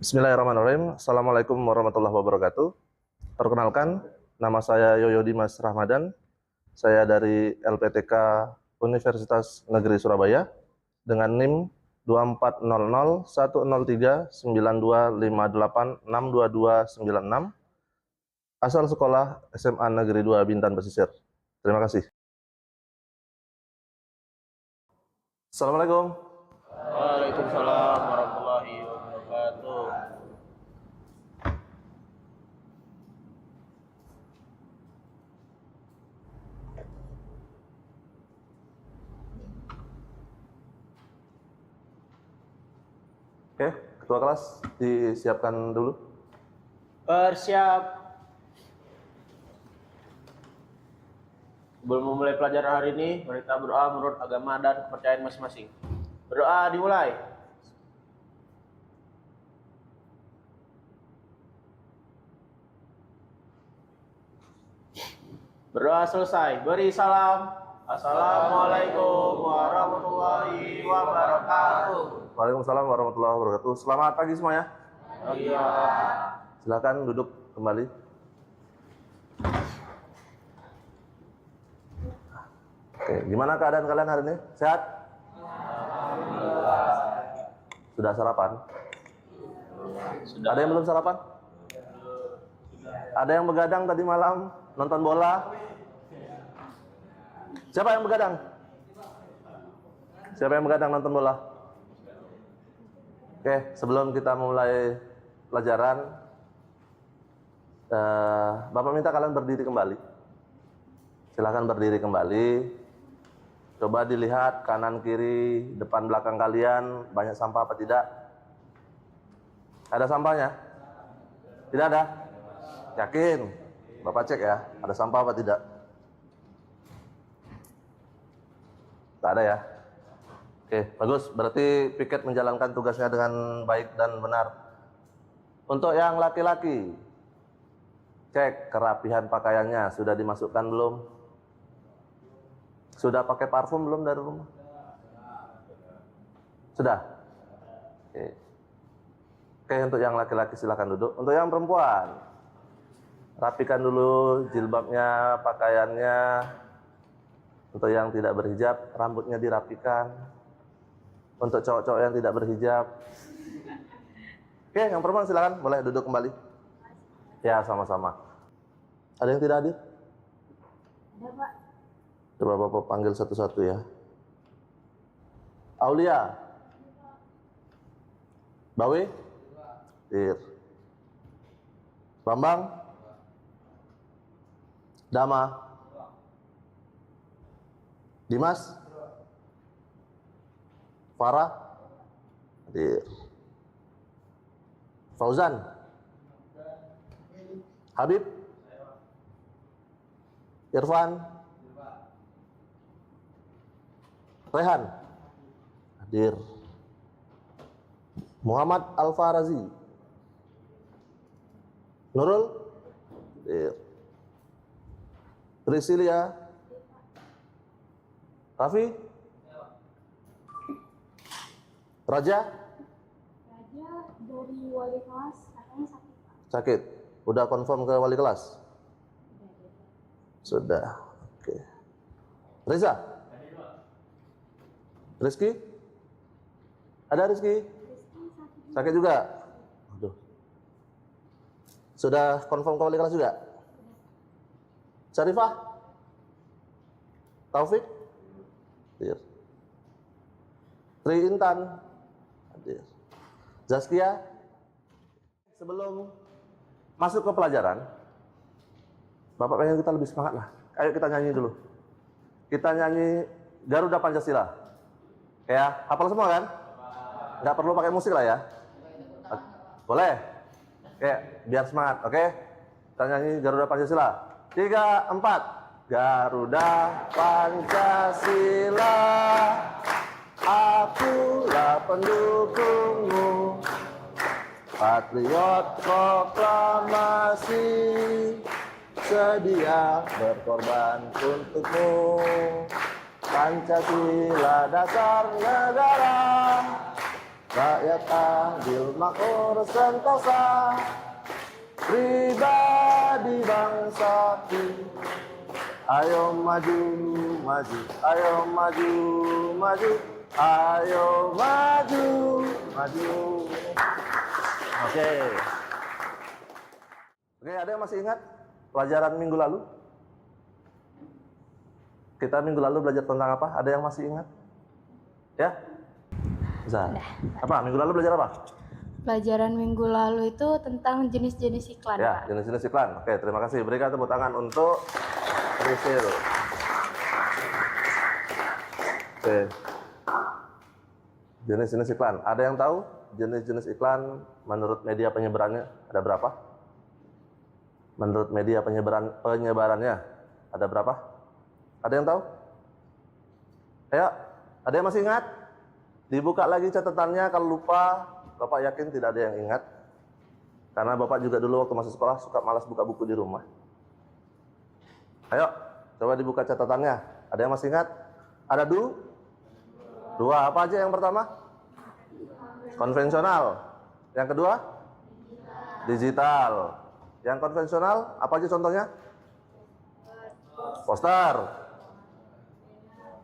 Bismillahirrahmanirrahim. Assalamualaikum warahmatullahi wabarakatuh. Perkenalkan, nama saya Yoyo Dimas Rahmadan. Saya dari LPTK Universitas Negeri Surabaya dengan NIM 2400103925862296. Asal sekolah SMA Negeri 2 Bintan Pesisir. Terima kasih. Assalamualaikum. Waalaikumsalam warahmatullahi wabarakatuh. Oke, ketua kelas disiapkan dulu. Bersiap. Sebelum memulai pelajaran hari ini, kita berdoa menurut agama dan kepercayaan masing-masing. Berdoa dimulai. Berdoa selesai. Beri salam. Assalamualaikum warahmatullahi wabarakatuh. Waalaikumsalam warahmatullahi wabarakatuh. Selamat pagi semuanya. Iya. Silakan duduk kembali. Oke, gimana keadaan kalian hari ini? Sehat? Sudah sarapan? Sudah. Ada yang belum sarapan? Ada yang begadang tadi malam nonton bola? Siapa yang begadang? Siapa yang begadang nonton bola? Oke, sebelum kita mulai pelajaran, Bapak minta kalian berdiri kembali. Silahkan berdiri kembali. Coba dilihat kanan kiri, depan belakang kalian, banyak sampah apa tidak? Ada sampahnya? Tidak ada? Yakin? Bapak cek ya, ada sampah apa tidak? Tak ada ya? Oke, bagus. Berarti piket menjalankan tugasnya dengan baik dan benar. Untuk yang laki-laki, cek kerapihan pakaiannya. Sudah dimasukkan belum? Sudah pakai parfum belum dari rumah? Sudah? Oke. Oke, untuk yang laki-laki silakan duduk. Untuk yang perempuan, rapikan dulu jilbabnya, pakaiannya. Untuk yang tidak berhijab, rambutnya dirapikan. Untuk cowok-cowok yang tidak berhijab. Oke, yang perempuan silakan, boleh duduk kembali. Ya, sama-sama. Ada yang tidak hadir? Ada, Pak. Coba Bapak panggil satu-satu ya. Aulia. Bawi? Ir. Bambang? Dama? Dimas? Farah? Hadir. Fauzan? Habib? Irfan? Rehan? Hadir. Muhammad Al-Farazi? Nurul? Hadir. Priscilia? Raffi? Raja? Raja dari wali kelas katanya sakit, Pak. Sakit? Udah confirm ke wali kelas? Sudah. Oke. Reza? Rizky? Ada Rizky? Sakit juga? Aduh. Sudah confirm ke wali kelas juga? Syarifah? Taufik? Hadir. Tri Intan? Hadir. Zaskia? Sebelum masuk ke pelajaran, Bapak pengen kita lebih semangat lah. Ayo kita nyanyi dulu. Kita nyanyi Garuda Pancasila. Ya, hafal semua kan? Nggak perlu pakai musik lah ya. Boleh? Oke, biar semangat. Oke? Kita nyanyi Garuda Pancasila. 3, 4. Garuda Pancasila, akulah pendukungmu. Patriot proklamasi, sedia berkorban untukmu. Pancasila dasar negara, rakyat adil makmur sentosa, pribadi bangsaku. Ayo maju, maju, ayo maju, maju, ayo maju, maju. Oke. Oke, ada yang masih ingat pelajaran minggu lalu? Kita minggu lalu belajar tentang apa? Ada yang masih ingat? Ya? Zah. Apa? Minggu lalu belajar apa? Pelajaran minggu lalu itu tentang jenis-jenis iklan. Ya, jenis-jenis iklan. Oke, terima kasih. Berikan tepuk tangan untuk Priscil. Oke. Jenis-jenis iklan. Ada yang tahu jenis-jenis iklan menurut media penyebarannya ada berapa? Menurut media penyebarannya ada berapa? Ada yang tahu? Ayo, ada yang masih ingat? Dibuka lagi catatannya, kalau lupa, Bapak yakin tidak ada yang ingat. Karena Bapak juga dulu waktu masih sekolah suka malas buka buku di rumah. Ayo, coba dibuka catatannya. Ada yang masih ingat? Ada dua. Apa aja yang pertama? Konvensional. Yang kedua? Digital. Yang konvensional, apa aja contohnya? Poster,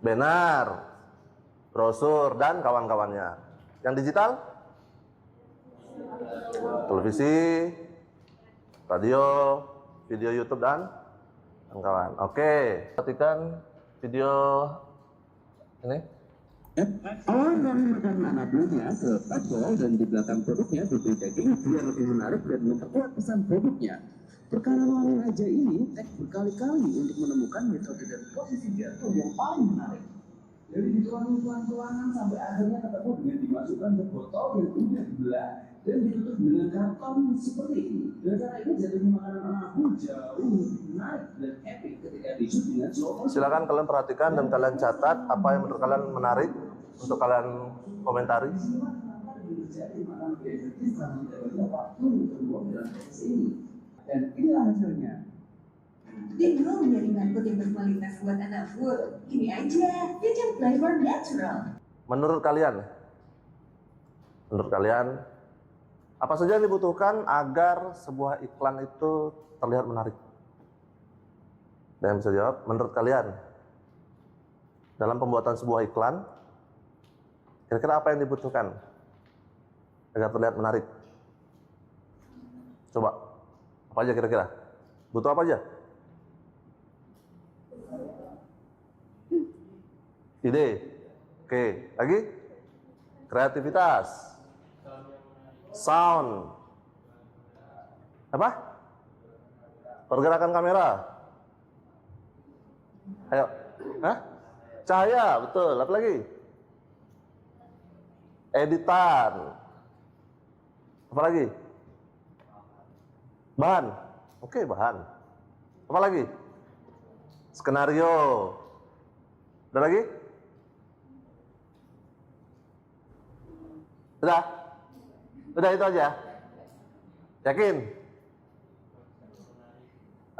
banner, brosur, dan kawan-kawannya. Yang digital? Televisi, radio, video YouTube, dan kawan-kawan. Oke, perhatikan video ini. Awal mengantarkan anak buahnya ke toko dan di belakang produknya diberi tagging biar lebih menarik dan memperkuat pesan produknya. Perkara lawan aja ini tag berkali-kali untuk menemukan metode dan posisi jatuh yang paling menarik. Dari dituangin pelan-pelan sampai akhirnya ketemu dengan dimasukkan ke botol yang udah dibelah dan ditutup dengan karton seperti ini. Dan cara ini jatuhnya makanan anak buah jauh lebih menarik dan epic ketika dicut dengan slow motion. Silakan kalian perhatikan dan kalian catat apa yang menurut kalian menarik untuk kalian komentari. Dan inilah hasilnya. Dia belum menjadi mangkuk yang berkualitas buat anak food. Ini aja, Pigeon Flavor Natural. Menurut kalian, apa saja yang dibutuhkan agar sebuah iklan itu terlihat menarik? Dan bisa jawab, menurut kalian, dalam pembuatan sebuah iklan, kira-kira apa yang dibutuhkan agar terlihat menarik? Coba, apa aja kira-kira? Butuh apa aja? Ide. Oke, lagi? Kreativitas. Sound. Apa? Pergerakan kamera. Ayo. Hah? Cahaya, betul. Apa lagi? Editan. Apa lagi? Bahan. Oke, bahan. Apa lagi? Skenario. Ada lagi? Sudah? Sudah itu aja? Yakin?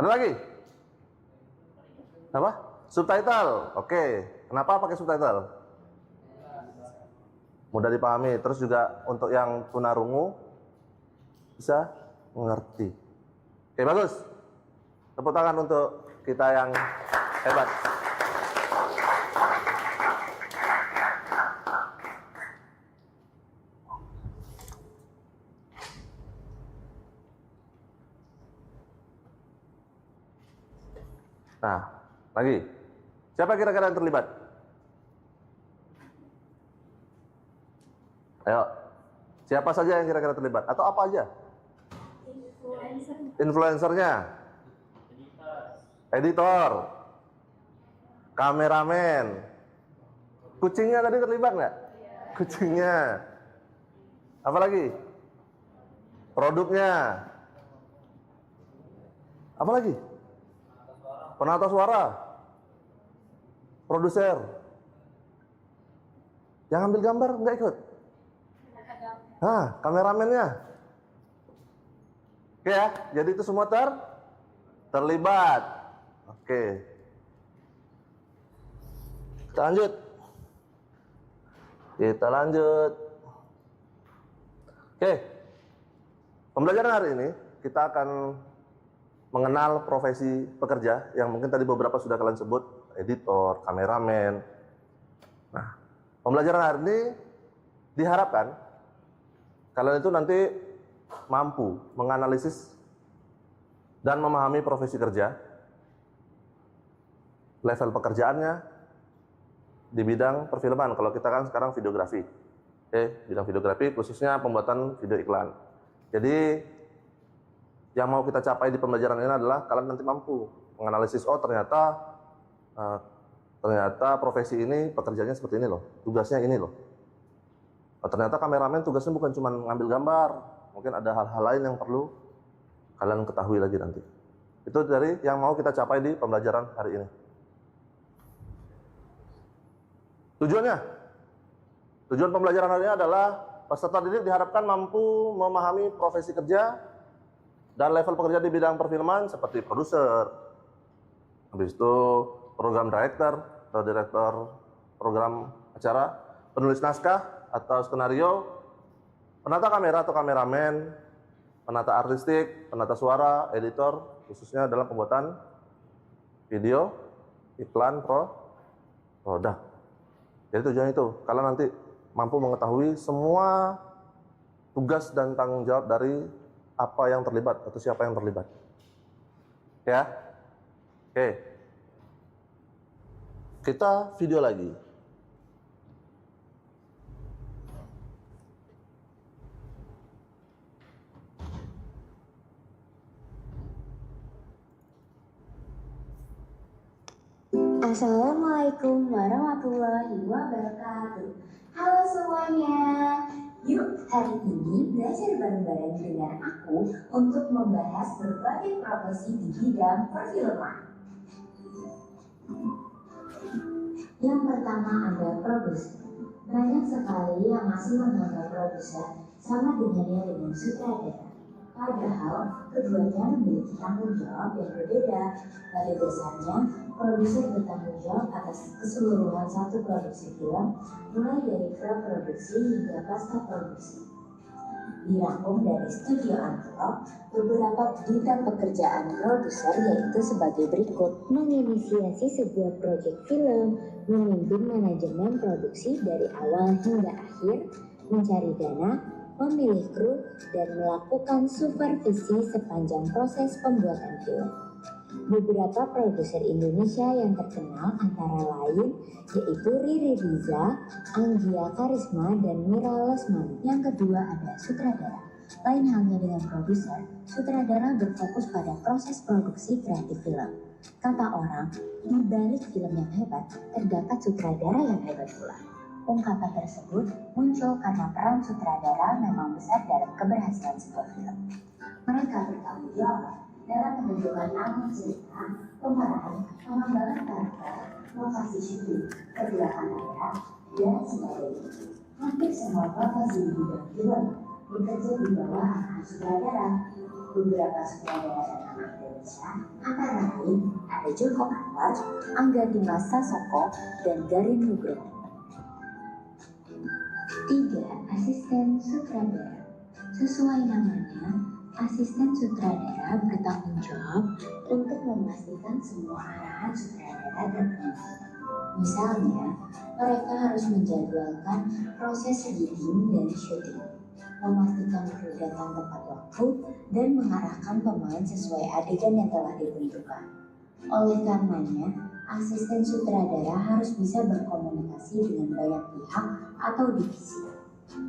Ada lagi? Apa? Subtitle. Oke. Kenapa pakai subtitle? Mudah dipahami. Terus juga untuk yang tunarungu bisa mengerti. Oke, bagus. Tepuk tangan untuk kita yang hebat. Nah, lagi. Siapa kira-kira yang terlibat? Ayo. Siapa saja yang kira-kira terlibat? Atau apa aja? Influencernya. Editor. Kameramen. Kucingnya tadi terlibat nggak? Kucingnya. Apa lagi? Produknya. Apa lagi? Penata suara. Produser. Yang ambil gambar nggak ikut? Kameramennya. Oke ya, jadi itu semua terlibat. Oke. Kita lanjut. Oke, pembelajaran hari ini kita akan mengenal profesi pekerja yang mungkin tadi beberapa sudah kalian sebut, editor, kameramen. Nah, pembelajaran hari ini diharapkan kalian itu nanti mampu menganalisis dan memahami profesi kerja, level pekerjaannya di bidang perfilman. Kalau kita kan sekarang videografi. Oke, bidang videografi khususnya pembuatan video iklan. Jadi yang mau kita capai di pembelajaran ini adalah kalian nanti mampu menganalisis, oh ternyata profesi ini pekerjaannya seperti ini loh, tugasnya ini loh. Oh, ternyata kameramen tugasnya bukan cuma ngambil gambar, mungkin ada hal-hal lain yang perlu kalian ketahui lagi nanti. Itu dari yang mau kita capai di pembelajaran hari ini. Tujuan pembelajaran hari ini adalah peserta didik diharapkan mampu memahami profesi kerja dan level pekerja di bidang perfilman seperti produser, habis itu program director atau direktur program acara, penulis naskah atau skenario, penata kamera atau kameramen, penata artistik, penata suara, editor, khususnya dalam pembuatan video, iklan, produk. Jadi tujuan itu, kalian nanti mampu mengetahui semua tugas dan tanggung jawab dari apa yang terlibat atau siapa yang terlibat. Ya, oke. Kita video lagi. Assalamualaikum warahmatullahi wabarakatuh. Halo semuanya. Yuk hari ini belajar bareng-bareng dengan aku untuk membahas berbagai profesi di bidang perfilman. Yang pertama ada produser. Banyak sekali yang masih menganggap produser sama dengannya dengan sutradara. Padahal keduanya memiliki tanggung jawab yang berbeda. Pada dasarnya, produser bertanggung jawab atas keseluruhan satu produksi film, mulai dari pra-produksi hingga pasca-produksi. Dirangkum dari Studio Antlo, beberapa bidang pekerjaan produser yaitu sebagai berikut: menginisiasi sebuah proyek film, memimpin manajemen produksi dari awal hingga akhir, mencari dana, memilih kru, dan melakukan supervisi sepanjang proses pembuatan film. Beberapa produser Indonesia yang terkenal antara lain yaitu Riri Riza, Anggia Karisma, dan Mira Lesmana. Yang kedua ada sutradara. Lain halnya dengan produser, sutradara berfokus pada proses produksi kreatif film. Kata orang, di balik film yang hebat, terdapat sutradara yang hebat pula. Ungkapan tersebut muncul karena peran sutradara memang besar dalam keberhasilan sebuah film. Mereka bertanggung jawab dalam menentukan alur cerita, pemeran, pengembangan karakter, lokasi syuting, pergerakan kamera, dan sebagainya. Hampir semua profesi di bidang film bekerja di bawah arahan sutradara. Beberapa sutradara dan anak Indonesia antara lain ada Joko Anwar, Angga Dimas Sasoko, dan Garin Nugroho. 3. Asisten sutradara. Sesuai namanya, asisten sutradara bertanggung jawab untuk memastikan semua arahan sutradara terpenuhi. Misalnya, mereka harus menjadwalkan proses editing dan syuting, memastikan kru datang tepat waktu, dan mengarahkan pemain sesuai adegan yang telah ditentukan. Oleh karenanya, asisten sutradara harus bisa berkomunikasi dengan banyak pihak atau divisi.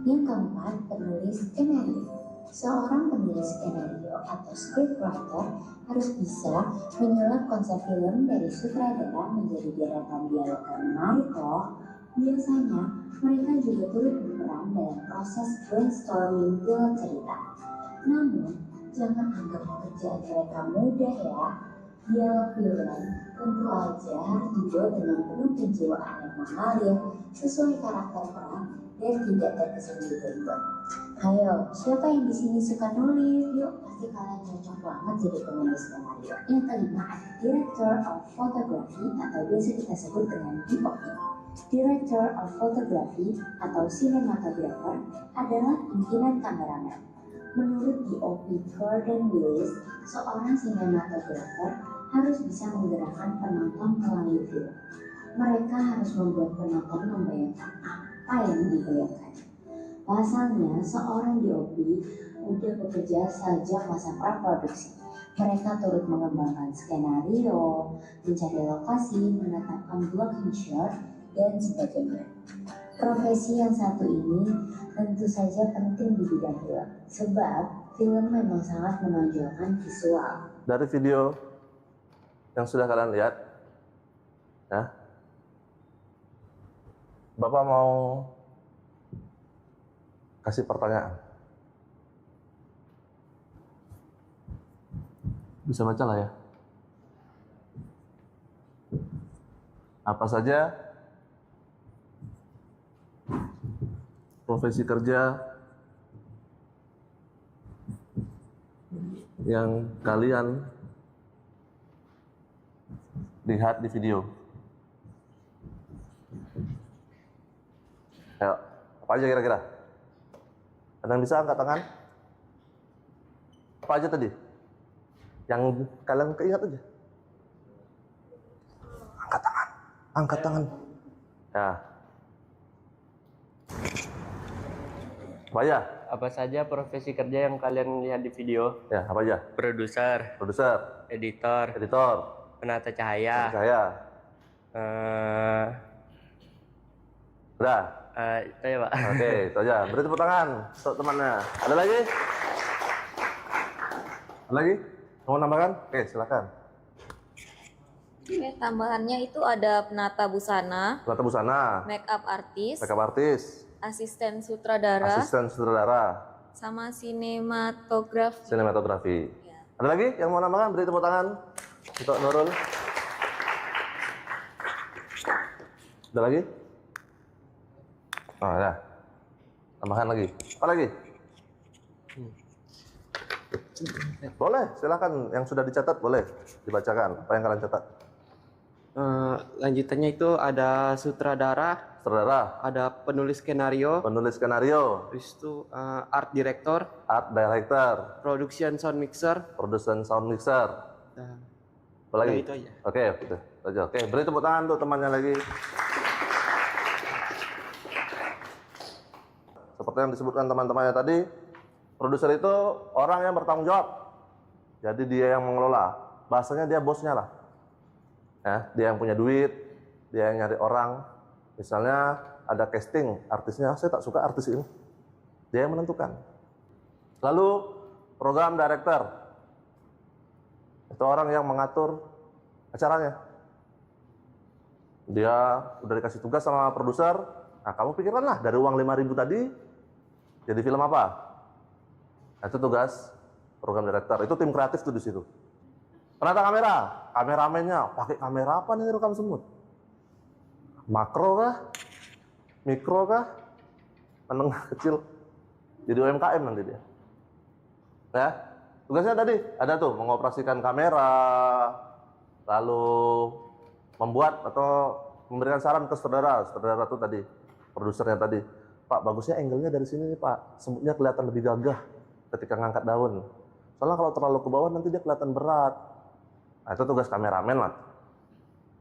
Yang keempat, penulis skenario. Seorang penulis skenario atau scriptwriter harus bisa menyulap konsep film dari sutradara menjadi deretan dialog yang menarik loh. Biasanya, mereka juga turut berperan dalam proses brainstorming film cerita. Namun, jangan anggap pekerjaan mereka mudah ya. Dialog film tentu aja harus dibuat dengan penuh kejiwaan yang mengalir sesuai karakter peran dan tidak terkesan ribet. Ayo, siapa yang di sini suka nulis? Yuk, pasti kalian cocok banget jadi penulis skenario. Yang kelima ada Director of Photography atau biasa kita sebut dengan DOP. Director of Photography atau Cinematographer adalah pimpinan kameramen. Menurut DOP Gordon Willis, seorang sinematografer harus bisa menggerakkan penonton melalui film. Mereka harus membuat penonton membayangkan apa yang dibayangkan. Pasalnya, seorang DOP udah bekerja sejak masa praproduksi. Mereka turut mengembangkan skenario, mencari lokasi, menetapkan blocking shot, dan sebagainya. Profesi yang satu ini tentu saja penting di bidang film, sebab film memang sangat menonjolkan visual. Dari video yang sudah kalian lihat, ya, Bapak mau kasih pertanyaan. Bisa baca lah ya. Apa saja profesi kerja yang kalian lihat di video? Ayo, apa aja kira-kira? Ada yang bisa angkat tangan? Apa aja tadi? Yang kalian keingat aja. Angkat tangan. Angkat tangan. Ya. Apa aja? Apa saja profesi kerja yang kalian lihat di video? Ya, apa aja? Produser, Produser, editor, editor, penata cahaya, saya. Udah. itu ya Pak. Oke, itu aja. Beri tepuk tangan untuk temannya. Ada lagi? Ada lagi? Mau nambahkan? Oke, silakan. Oke, tambahannya itu ada penata busana, Penata busana, make up artis, makeup artis, asisten sutradara, asisten sutradara, sama sinematografi. sinematografi. Ya. Ada lagi yang mau nambahkan? Beri tepuk tangan untuk Nurul. Ada lagi? Oh, ada. Tambahan lagi. Apa lagi? Boleh, silakan. Yang sudah dicatat boleh dibacakan. Apa yang kalian catat? Lanjutannya itu ada sutradara, Sutradara, ada penulis skenario, penulis skenario, habis itu art director, art director, production sound mixer. production sound mixer. Nah, Apa lagi? ya itu aja. Oke, itu aja. Oke, beri tepuk tangan untuk temannya lagi. Seperti yang disebutkan teman-temannya tadi, produser itu orang yang bertanggung jawab. Jadi dia yang mengelola. Bahasanya dia bosnya lah. Ya, dia yang punya duit, dia yang nyari orang. Misalnya ada casting artisnya, saya tak suka artis ini. Dia yang menentukan. Lalu program director. Itu orang yang mengatur acaranya. Dia udah dikasih tugas sama produser. Nah, kamu pikirkanlah dari uang 5.000 tadi jadi film apa? Nah, itu tugas program director. Itu tim kreatif tuh di situ. Penata kamera, kameramennya pakai kamera apa nih rekam semut? Makro kah? Mikro kah? Menengah kecil. Jadi UMKM nanti dia. Ya, tugasnya tadi ada tuh mengoperasikan kamera, lalu membuat atau memberikan saran ke saudara tuh tadi, produsernya tadi. Pak, bagusnya angle-nya dari sini nih Pak, semutnya kelihatan lebih gagah ketika ngangkat daun. Soalnya kalau terlalu ke bawah nanti dia kelihatan berat. Nah, itu tugas kameramen lah.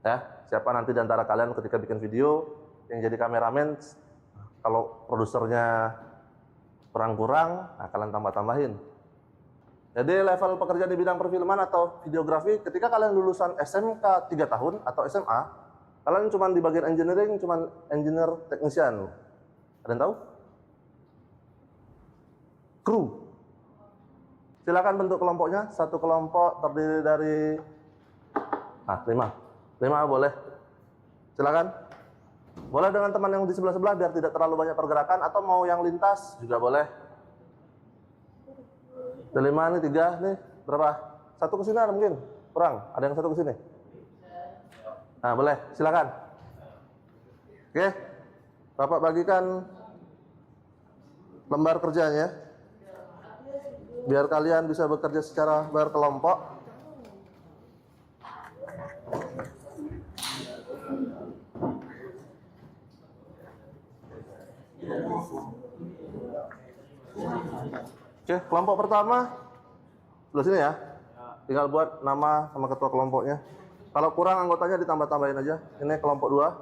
Ya, siapa nanti di antara kalian ketika bikin video yang jadi kameramen, kalau produsernya kurang-kurang, nah kalian tambah-tambahin. Jadi level pekerja di bidang perfilman atau videografi, ketika kalian lulusan SMK 3 tahun atau SMA, kalian cuma di bagian engineering, cuma engineer technician. Ada yang tahu? Kru. Silakan bentuk kelompoknya. Satu kelompok terdiri dari 5 boleh. Silakan. Boleh dengan teman yang di sebelah-sebelah biar tidak terlalu banyak pergerakan, atau mau yang lintas juga boleh. Ada 5 nih, 3 nih. Berapa? Satu ke sini ada mungkin? Kurang? Ada yang satu ke sini? Nah, boleh. Silakan. Oke. Bapak bagikan lembar kerjanya biar kalian bisa bekerja secara berkelompok. Oke, kelompok pertama sebelah sini ya. Tinggal buat nama sama ketua kelompoknya. Kalau kurang anggotanya ditambah-tambahin aja. Ini kelompok 2.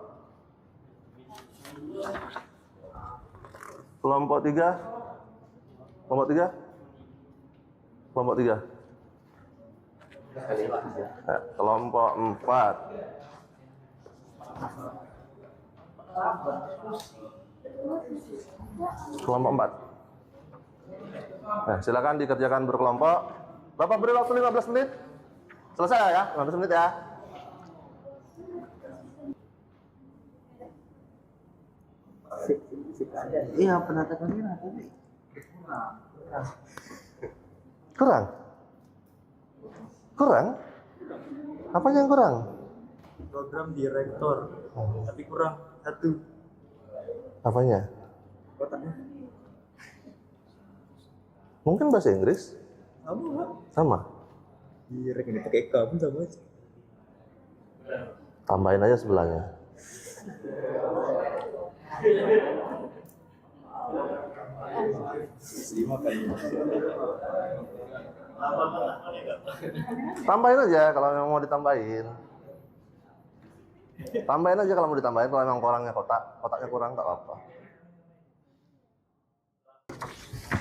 Kelompok 3. Kelompok 3. Kelompok 3. Kelompok 4. Kelompok 4. Nah, silakan dikerjakan berkelompok. Bapak beri waktu 15 menit. Selesai ya, 15 menit ya. Iya, penata kamera tadi. Kurang? Kurang? Apanya yang kurang? Program direktor. Tapi kurang satu. Apanya? Kotaknya. Mungkin bahasa Inggris? Sama. Sama? Direk ini pakai K pun sama aja. Tambahin aja sebelahnya. Tambahin aja kalau yang mau ditambahin. Tambahin aja kalau mau ditambahin, kalau memang kurangnya kotaknya kurang tak apa-apa.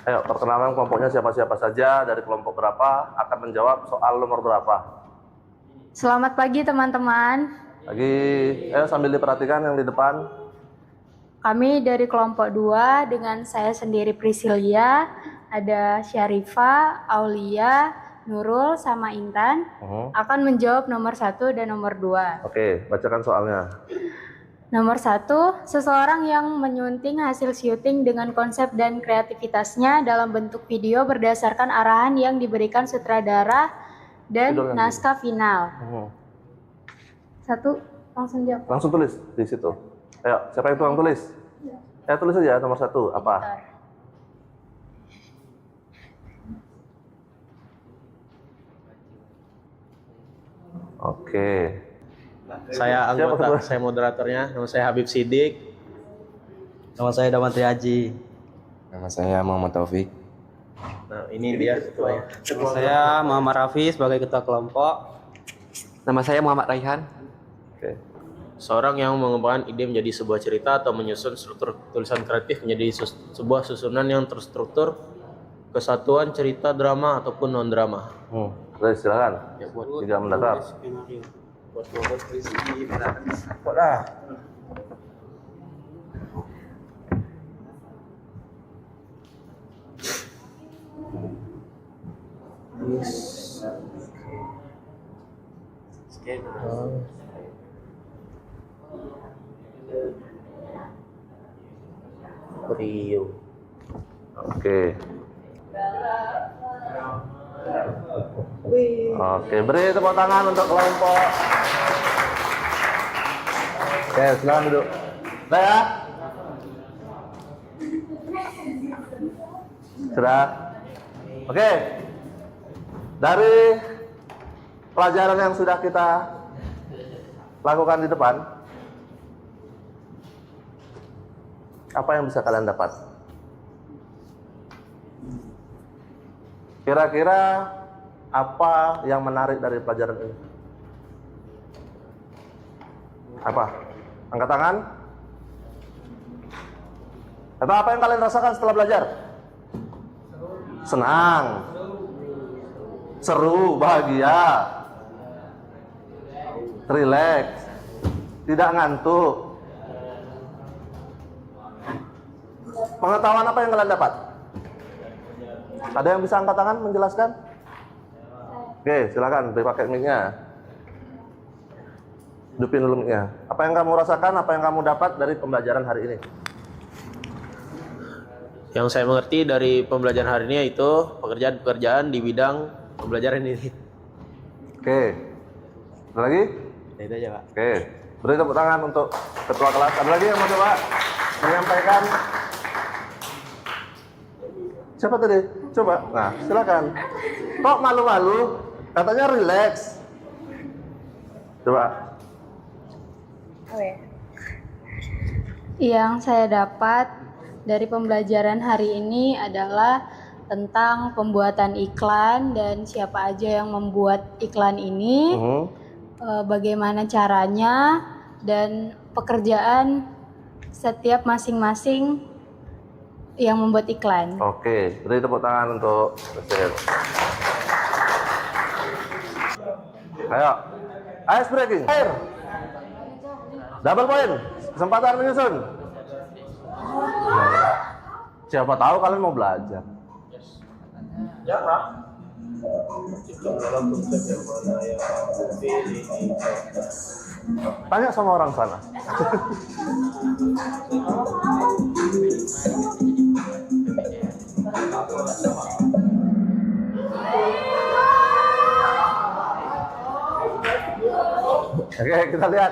Ayo, perkenalan kelompoknya siapa-siapa saja, dari kelompok berapa, akan menjawab soal nomor berapa. Selamat pagi teman-teman. Lagi, ayo sambil diperhatikan yang di depan. Kami dari kelompok 2 dengan saya sendiri Priscilia, ada Syarifah, Aulia, Nurul, sama Intan akan menjawab nomor 1 dan nomor 2. Oke, bacakan soalnya. Nomor 1, seseorang yang menyunting hasil syuting dengan konsep dan kreativitasnya dalam bentuk video berdasarkan arahan yang diberikan sutradara dan naskah final. 1, langsung jawab. Langsung tulis di situ. Ayo, siapa yang tukang tulis? Ya, tulis aja nomor 1, apa? Oke. Saya anggota, saya moderatornya. Nama saya Habib Sidik. Nama saya Damantri Haji. Nama saya Muhammad Taufik. Nah, ini dia ketuanya. Nama saya Muhammad Rafi sebagai ketua kelompok. Nama saya Muhammad Raihan. Oke. Seorang yang mengembangkan ide menjadi sebuah cerita atau menyusun struktur tulisan kreatif menjadi sebuah susunan yang terstruktur, kesatuan cerita, drama ataupun non drama. Baik, silakan. Ya, buat Tidak mendatar. buat posisi Rio. Oke. Oke, beri tepuk tangan untuk kelompok. Oke, silakan duduk. Sudah ya? Sudah? Oke. Dari pelajaran yang sudah kita lakukan di depan, apa yang bisa kalian dapat? Kira-kira apa yang menarik dari pelajaran ini? Apa? Angkat tangan. Atau apa yang kalian rasakan setelah belajar? Senang, seru, bahagia, rileks, tidak ngantuk. Pengetahuan apa yang kalian dapat? Ada yang bisa angkat tangan menjelaskan? Oke, silakan dipakai mic-nya. Hidupin dulu mic-nya. Apa yang kamu rasakan, apa yang kamu dapat dari pembelajaran hari ini? Yang saya mengerti dari pembelajaran hari ini itu pekerjaan-pekerjaan di bidang pembelajaran ini. Oke. Ada lagi? Itu aja, Pak. Oke. Beri tepuk tangan untuk ketua kelas. Ada lagi yang mau coba menyampaikan? Siapa tadi? Coba. Nah, silakan. Kok malu-malu? Katanya relax. Coba. Yang saya dapat dari pembelajaran hari ini adalah tentang pembuatan iklan dan siapa aja yang membuat iklan ini, bagaimana caranya, dan pekerjaan setiap masing-masing yang membuat iklan. Oke, beri tepuk tangan untuk Presiden. Ayo, ice breaking. Air. Double point. Kesempatan menyusun. Siapa tahu kalian mau belajar. Ya, Pak. Dalam konsep yang mana yang Tanya sama orang sana. Oke, kita lihat.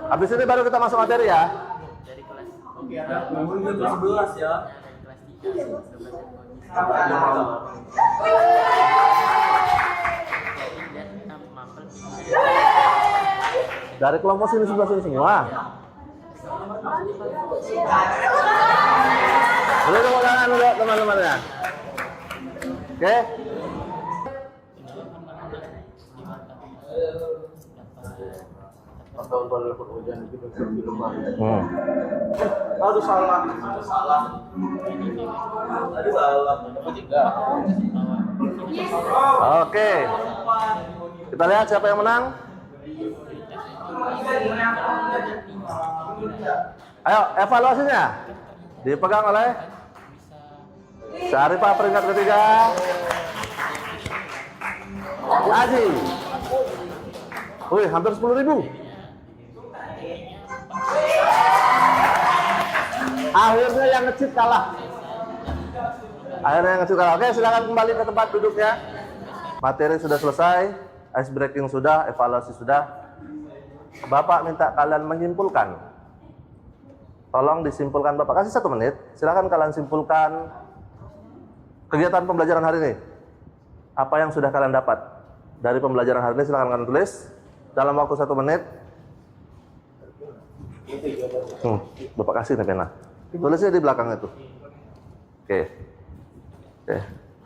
Habis ini baru kita masuk materi ya. Oke, ada 11 ya. Dari kelompok sini sebelah sini semua. Boleh tepuk tangan untuk teman-temannya. Oke. Tahun-tahun level hujan itu di rumah. Aduh salah. Tadi salah. Oke. Kita lihat siapa yang menang. Ayo, evaluasinya dipegang oleh Syarifah peringkat ketiga, Aji. Wih, hampir 10.000. Akhirnya yang ngecit kalah. Oke, silakan kembali ke tempat duduknya. Materi sudah selesai, ice breaking sudah, evaluasi sudah. Bapak minta kalian menyimpulkan. Tolong disimpulkan Bapak, kasih 1 menit. Silakan kalian simpulkan kegiatan pembelajaran hari ini. Apa yang sudah kalian dapat dari pembelajaran hari ini, silakan kalian tulis dalam waktu 1 menit. Bapak kasih nih pena. Tulisnya di belakang itu. Oke.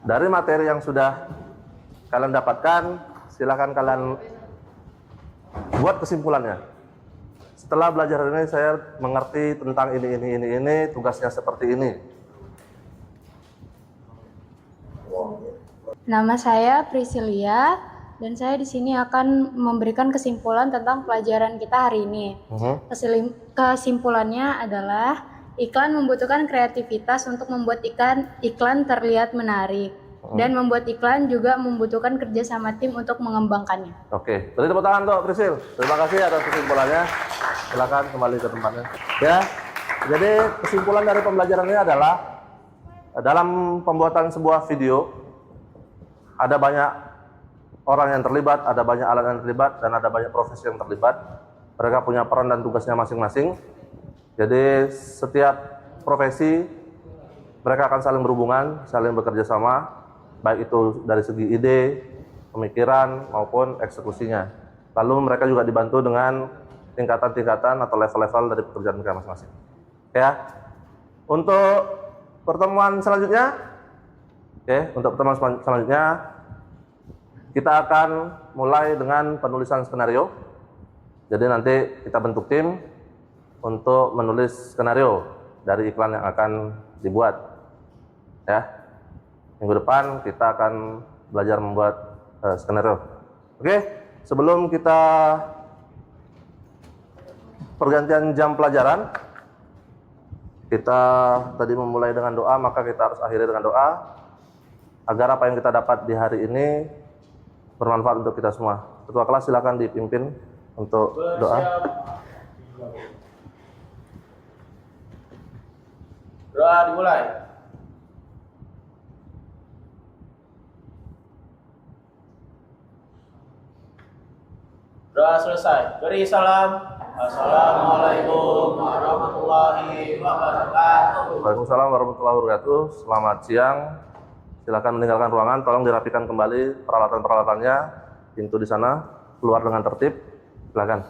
Dari materi yang sudah kalian dapatkan, silakan kalian buat kesimpulannya. Setelah belajar ini saya mengerti tentang ini, tugasnya seperti ini. Nama saya Priscilia dan saya di sini akan memberikan kesimpulan tentang pelajaran kita hari ini. Kesimpulannya adalah iklan membutuhkan kreativitas untuk membuat iklan terlihat menarik. Dan membuat iklan juga membutuhkan kerjasama tim untuk mengembangkannya. Oke, beri tepuk tangan untuk Prisil. Terima kasih atas kesimpulannya. Silakan kembali ke tempatnya. Ya, jadi kesimpulan dari pembelajaran ini adalah dalam pembuatan sebuah video ada banyak orang yang terlibat, ada banyak alat yang terlibat, dan ada banyak profesi yang terlibat. Mereka punya peran dan tugasnya masing-masing. Jadi setiap profesi mereka akan saling berhubungan, saling bekerja sama, baik itu dari segi ide, pemikiran, maupun eksekusinya. Lalu mereka juga dibantu dengan tingkatan-tingkatan atau level-level dari pekerjaan mereka masing-masing. Ya, untuk pertemuan selanjutnya, kita akan mulai dengan penulisan skenario. Jadi nanti kita bentuk tim untuk menulis skenario dari iklan yang akan dibuat. Ya. Minggu depan kita akan belajar membuat skenario. Oke, sebelum kita pergantian jam pelajaran, kita tadi memulai dengan doa, maka kita harus akhiri dengan doa agar apa yang kita dapat di hari ini bermanfaat untuk kita semua. Ketua kelas silakan dipimpin untuk doa. Doa dimulai. Doa selesai. Beri salam. Assalamualaikum warahmatullahi wabarakatuh. Waalaikumsalam warahmatullahi wabarakatuh. Selamat siang. Silakan meninggalkan ruangan. Tolong dirapikan kembali peralatan-peralatannya. Pintu di sana keluar dengan tertib. Silakan.